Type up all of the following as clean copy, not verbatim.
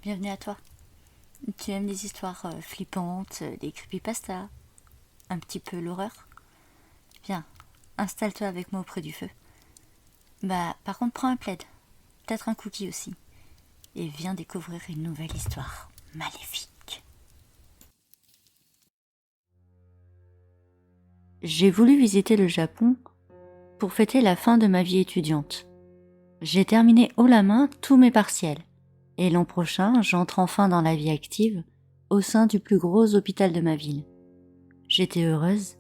bienvenue à toi. Tu aimes les histoires flippantes, les creepypastas, un petit peu l'horreur? Viens, installe-toi avec moi auprès du feu. Par contre, prends un plaid, peut-être un cookie aussi, et viens découvrir une nouvelle histoire maléfique. J'ai voulu visiter le Japon pour fêter la fin de ma vie étudiante. J'ai terminé haut la main tous mes partiels, et l'an prochain, j'entre enfin dans la vie active au sein du plus gros hôpital de ma ville. J'étais heureuse,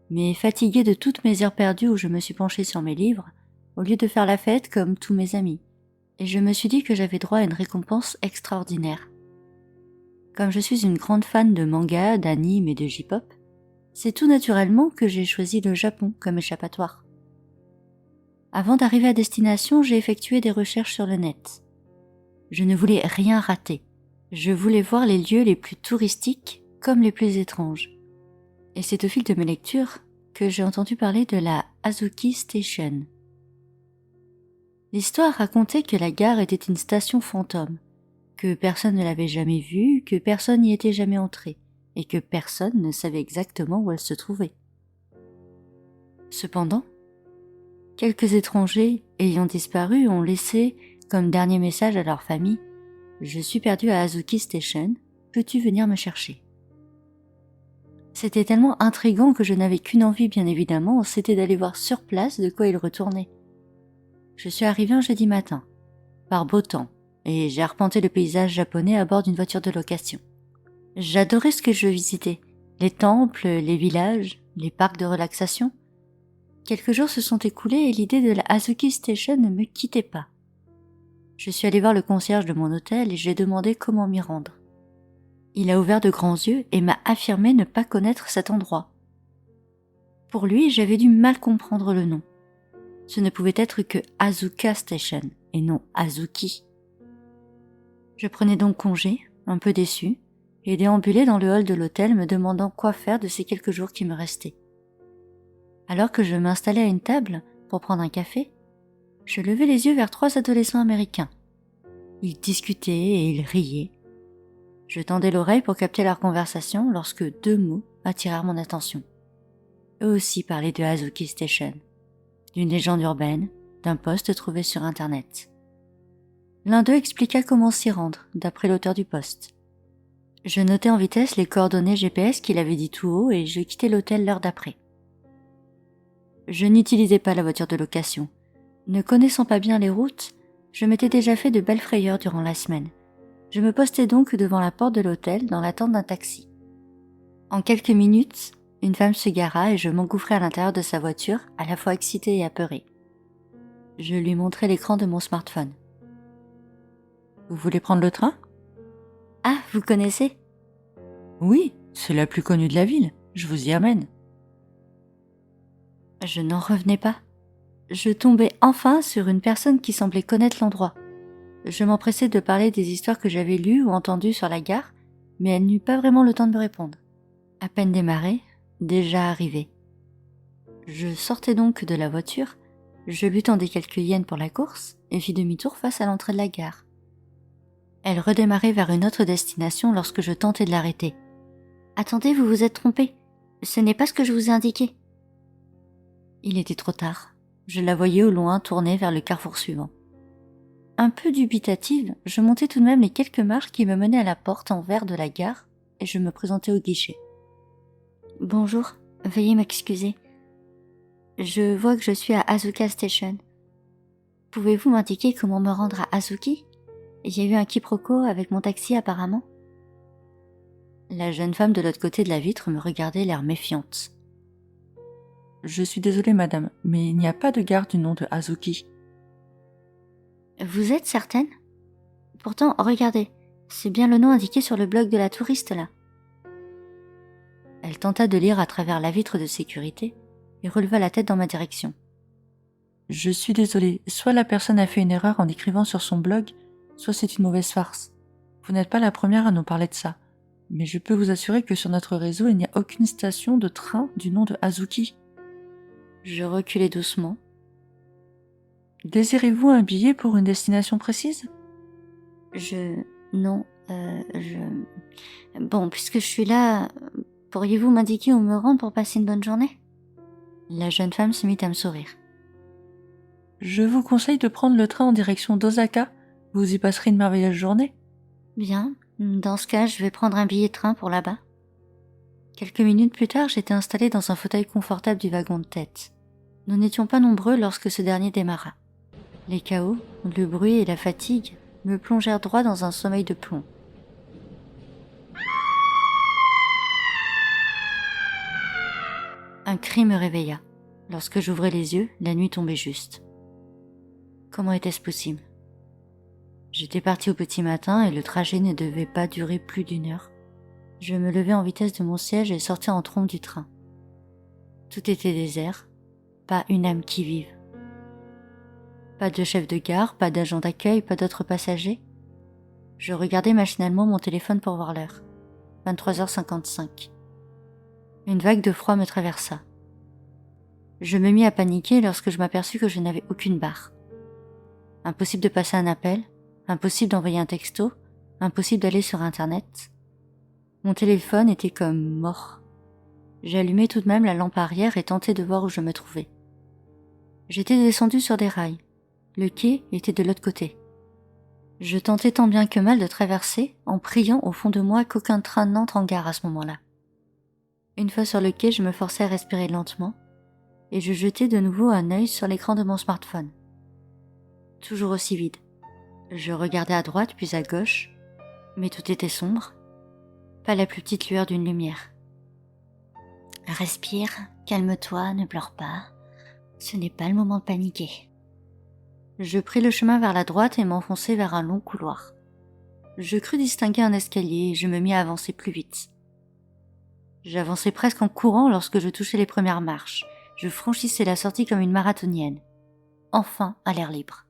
mais fatiguée de toutes mes heures perdues où je me suis penchée sur mes livres, au lieu de faire la fête comme tous mes amis, et je me suis dit que j'avais droit à une récompense extraordinaire. Comme je suis une grande fan de manga, d'anime et de J-pop, c'est tout naturellement que j'ai choisi le Japon comme échappatoire. Avant d'arriver à destination, j'ai effectué des recherches sur le net. Je ne voulais rien rater. Je voulais voir les lieux les plus touristiques comme les plus étranges. Et c'est au fil de mes lectures que j'ai entendu parler de la Azuki Station. L'histoire racontait que la gare était une station fantôme, que personne ne l'avait jamais vue, que personne n'y était jamais entré, et que personne ne savait exactement où elle se trouvait. Cependant, quelques étrangers ayant disparu ont laissé comme dernier message à leur famille « Je suis perdu à Azuki Station, peux-tu venir me chercher ?» C'était tellement intriguant que je n'avais qu'une envie bien évidemment, c'était d'aller voir sur place de quoi il retournait. Je suis arrivé un jeudi matin, par beau temps, et j'ai arpenté le paysage japonais à bord d'une voiture de location. J'adorais ce que je visitais, les temples, les villages, les parcs de relaxation. Quelques jours se sont écoulés et l'idée de la Azuki Station ne me quittait pas. Je suis allé voir le concierge de mon hôtel et j'ai demandé comment m'y rendre. Il a ouvert de grands yeux et m'a affirmé ne pas connaître cet endroit. Pour lui, j'avais dû mal comprendre le nom. Ce ne pouvait être que Asuka Station et non Azuki. Je prenais donc congé, un peu déçu, et déambulais dans le hall de l'hôtel me demandant quoi faire de ces quelques jours qui me restaient. Alors que je m'installais à une table pour prendre un café, je levai les yeux vers 3 adolescents américains. Ils discutaient et ils riaient. Je tendais l'oreille pour capter leur conversation lorsque 2 mots attirèrent mon attention. Eux aussi parlaient de Azuki Station, d'une légende urbaine, d'un poste trouvé sur Internet. L'un d'eux expliqua comment s'y rendre, d'après l'auteur du poste. Je notai en vitesse les coordonnées GPS qu'il avait dit tout haut et je quittai l'hôtel l'heure d'après. Je n'utilisais pas la voiture de location. Ne connaissant pas bien les routes, je m'étais déjà fait de belles frayeurs durant la semaine. Je me postai donc devant la porte de l'hôtel dans l'attente d'un taxi. En quelques minutes, une femme se gara et je m'engouffrai à l'intérieur de sa voiture, à la fois excitée et apeurée. Je lui montrai l'écran de mon smartphone. « Vous voulez prendre le train ?»« Ah, vous connaissez ?»« Oui, c'est la plus connue de la ville, je vous y amène. » Je n'en revenais pas. Je tombais enfin sur une personne qui semblait connaître l'endroit. Je m'empressai de parler des histoires que j'avais lues ou entendues sur la gare, mais elle n'eut pas vraiment le temps de me répondre. À peine démarré, déjà arrivé. Je sortais donc de la voiture, je lui tendais quelques yens pour la course et fis demi-tour face à l'entrée de la gare. Elle redémarrait vers une autre destination lorsque je tentai de l'arrêter. « Attendez, vous vous êtes trompé. Ce n'est pas ce que je vous ai indiqué. » Il était trop tard. Je la voyais au loin tourner vers le carrefour suivant. Un peu dubitative, je montai tout de même les quelques marches qui me menaient à la porte en verre de la gare et je me présentai au guichet. « Bonjour, veuillez m'excuser. Je vois que je suis à Asuka Station. Pouvez-vous m'indiquer comment me rendre à Azuki ? Il y a eu un quiproquo avec mon taxi apparemment. » La jeune femme de l'autre côté de la vitre me regardait l'air méfiante. « Je suis désolée madame, mais il n'y a pas de gare du nom de Azuki. » « Vous êtes certaine ? Pourtant, regardez, c'est bien le nom indiqué sur le blog de la touriste là. » Elle tenta de lire à travers la vitre de sécurité et releva la tête dans ma direction. « Je suis désolée, soit la personne a fait une erreur en écrivant sur son blog, soit c'est une mauvaise farce. Vous n'êtes pas la première à nous parler de ça, mais je peux vous assurer que sur notre réseau, il n'y a aucune station de train du nom de Azuki. » Je reculai doucement. « Désirez-vous un billet pour une destination précise ? » Je Non, Bon, puisque je suis là, pourriez-vous m'indiquer où me rendre pour passer une bonne journée ? La jeune femme se mit à me sourire. Je vous conseille de prendre le train en direction d'Osaka. Vous y passerez une merveilleuse journée. Bien, dans ce cas, je vais prendre un billet de train pour là-bas. Quelques minutes plus tard, j'étais installée dans un fauteuil confortable du wagon de tête. Nous n'étions pas nombreux lorsque ce dernier démarra. Les cahots, le bruit et la fatigue me plongèrent droit dans un sommeil de plomb. Un cri me réveilla. Lorsque j'ouvrais les yeux, la nuit tombait juste. Comment était-ce possible ? J'étais partie au petit matin et le trajet ne devait pas durer plus d'1 heure. Je me levai en vitesse de mon siège et sortis en trombe du train. Tout était désert, pas une âme qui vive. Pas de chef de gare, pas d'agent d'accueil, pas d'autres passagers. Je regardais machinalement mon téléphone pour voir l'heure. 23h55. Une vague de froid me traversa. Je me mis à paniquer lorsque je m'aperçus que je n'avais aucune barre. Impossible de passer un appel, impossible d'envoyer un texto, impossible d'aller sur Internet. Mon téléphone était comme mort. J'allumai tout de même la lampe arrière et tentai de voir où je me trouvais. J'étais descendu sur des rails. Le quai était de l'autre côté. Je tentais tant bien que mal de traverser en priant au fond de moi qu'aucun train n'entre en gare à ce moment-là. Une fois sur le quai, je me forçai à respirer lentement et je jetai de nouveau un œil sur l'écran de mon smartphone. Toujours aussi vide. Je regardais à droite puis à gauche, mais tout était sombre. Pas la plus petite lueur d'une lumière. Respire, calme-toi, ne pleure pas. Ce n'est pas le moment de paniquer. Je pris le chemin vers la droite et m'enfonçai vers un long couloir. Je crus distinguer un escalier et je me mis à avancer plus vite. J'avançais presque en courant lorsque je touchais les premières marches. Je franchissais la sortie comme une marathonienne. Enfin, à l'air libre.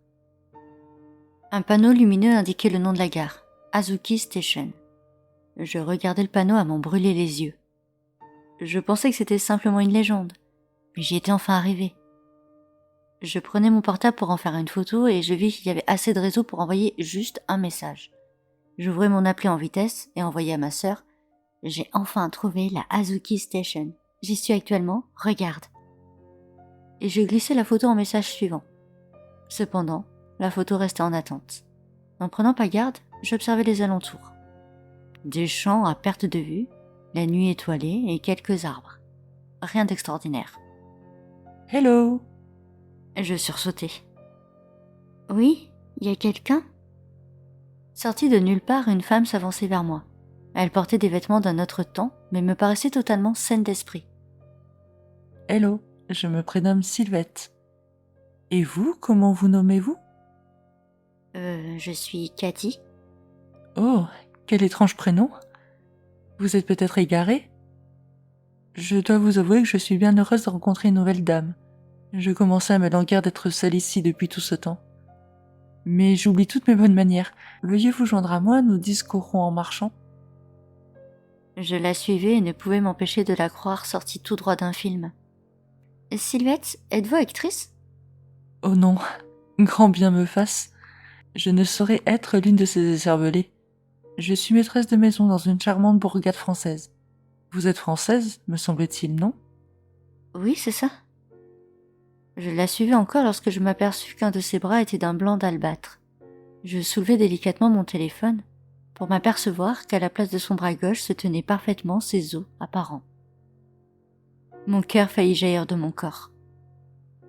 Un panneau lumineux indiquait le nom de la gare, Azuki Station. Je regardais le panneau à m'en brûler les yeux. Je pensais que c'était simplement une légende, mais j'y étais enfin arrivée. Je prenais mon portable pour en faire une photo et je vis qu'il y avait assez de réseau pour envoyer juste un message. J'ouvrais mon appli en vitesse et envoyai à ma sœur « J'ai enfin trouvé la Azuki Station. J'y suis actuellement, regarde !» Et je glissai la photo en message suivant. Cependant, la photo restait en attente. N'en prenant pas garde, j'observais les alentours. Des champs à perte de vue, la nuit étoilée et quelques arbres. Rien d'extraordinaire. « Hello !» Je sursautai. « Oui, y a quelqu'un ?» Sortie de nulle part, une femme s'avançait vers moi. Elle portait des vêtements d'un autre temps, mais me paraissait totalement saine d'esprit. « Hello, je me prénomme Sylvette. Et vous, comment vous nommez-vous » Je suis Cathy. » Oh, quel étrange prénom. Vous êtes peut-être égarée ? Je dois vous avouer que je suis bien heureuse de rencontrer une nouvelle dame. Je commençais à me languir d'être seule ici depuis tout ce temps. Mais j'oublie toutes mes bonnes manières. Veuillez vous joindre à moi, nous discourrons en marchant. Je la suivais et ne pouvais m'empêcher de la croire sortie tout droit d'un film. « Sylvette, êtes-vous actrice ?» Oh non, grand bien me fasse. Je ne saurais être l'une de ces écervelées. Je suis maîtresse de maison dans une charmante bourgade française. Vous êtes française, me semble-t-il, non ? Oui, c'est ça. Je la suivais encore lorsque je m'aperçus qu'un de ses bras était d'un blanc d'albâtre. Je soulevai délicatement mon téléphone pour m'apercevoir qu'à la place de son bras gauche se tenaient parfaitement ses os apparents. Mon cœur faillit jaillir de mon corps.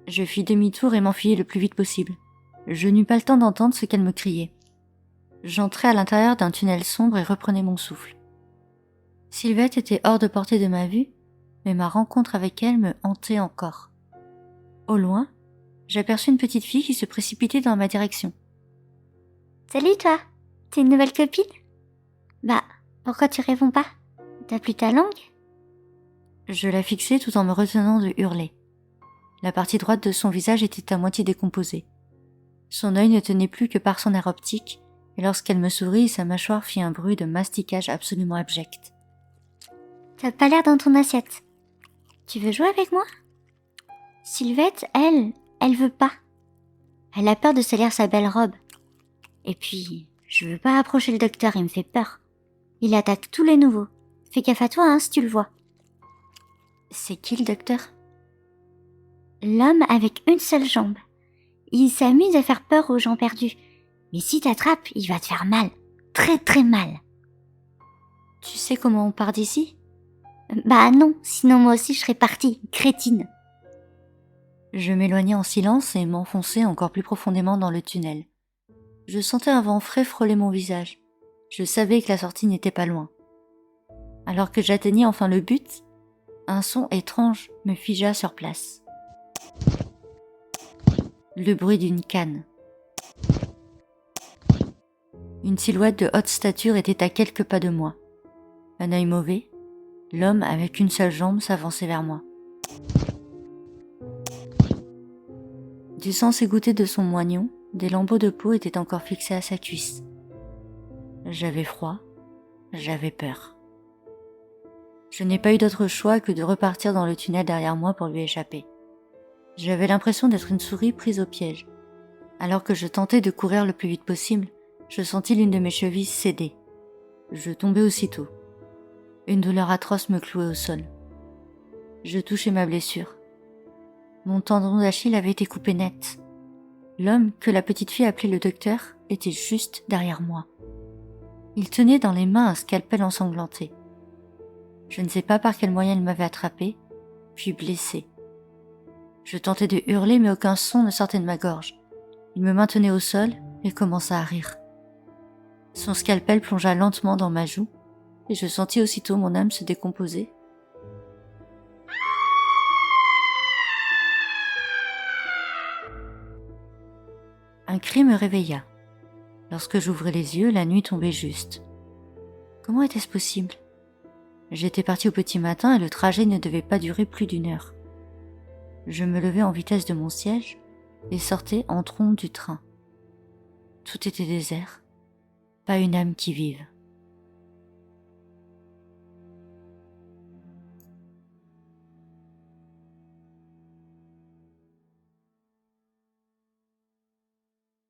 Je fis demi-tour et m'enfuyai le plus vite possible. Je n'eus pas le temps d'entendre ce qu'elle me criait. J'entrai à l'intérieur d'un tunnel sombre et reprenais mon souffle. Sylvette était hors de portée de ma vue, mais ma rencontre avec elle me hantait encore. Au loin, j'aperçus une petite fille qui se précipitait dans ma direction. « Salut toi, t'es une nouvelle copine ? Bah, pourquoi tu réponds pas ? T'as plus ta langue ?» Je la fixai tout en me retenant de hurler. La partie droite de son visage était à moitié décomposée. Son œil ne tenait plus que par son nerf optique, et lorsqu'elle me sourit, sa mâchoire fit un bruit de masticage absolument abject. « T'as pas l'air dans ton assiette. Tu veux jouer avec moi ? » Sylvette, elle veut pas. Elle a peur de salir sa belle robe. Et puis, Je veux pas approcher le docteur, il me fait peur. Il attaque tous les nouveaux. Fais gaffe à toi, hein, si tu le vois. C'est qui le docteur? L'homme avec une seule jambe. Il s'amuse à faire peur aux gens perdus. Mais si t'attrapes, il va te faire mal. Très très mal. Tu sais comment on part d'ici? Bah non, sinon moi aussi je serais partie, crétine. Je m'éloignais en silence et m'enfonçais encore plus profondément dans le tunnel. Je sentais un vent frais frôler mon visage. Je savais que la sortie n'était pas loin. Alors que j'atteignais enfin le but, un son étrange me figea sur place. Le bruit d'une canne. Une silhouette de haute stature était à quelques pas de moi. Un œil mauvais, l'homme avec une seule jambe s'avançait vers moi. Du sang s'égouttait de son moignon, des lambeaux de peau étaient encore fixés à sa cuisse. J'avais froid, j'avais peur. Je n'ai pas eu d'autre choix que de repartir dans le tunnel derrière moi pour lui échapper. J'avais l'impression d'être une souris prise au piège. Alors que je tentais de courir le plus vite possible, je sentis l'une de mes chevilles céder. Je tombai aussitôt. Une douleur atroce me clouait au sol. Je touchais ma blessure. Mon tendon d'Achille avait été coupé net. L'homme que la petite fille appelait le docteur était juste derrière moi. Il tenait dans les mains un scalpel ensanglanté. Je ne sais pas par quel moyen il m'avait attrapé, puis blessé. Je tentais de hurler mais aucun son ne sortait de ma gorge. Il me maintenait au sol et commença à rire. Son scalpel plongea lentement dans ma joue et je sentis aussitôt mon âme se décomposer. Un cri me réveilla. Lorsque j'ouvrais les yeux, la nuit tombait juste. Comment était-ce possible? J'étais partie au petit matin et le trajet ne devait pas durer plus d'1 heure. Je me levai en vitesse de mon siège et sortais en trombe du train. Tout était désert, pas une âme qui vive.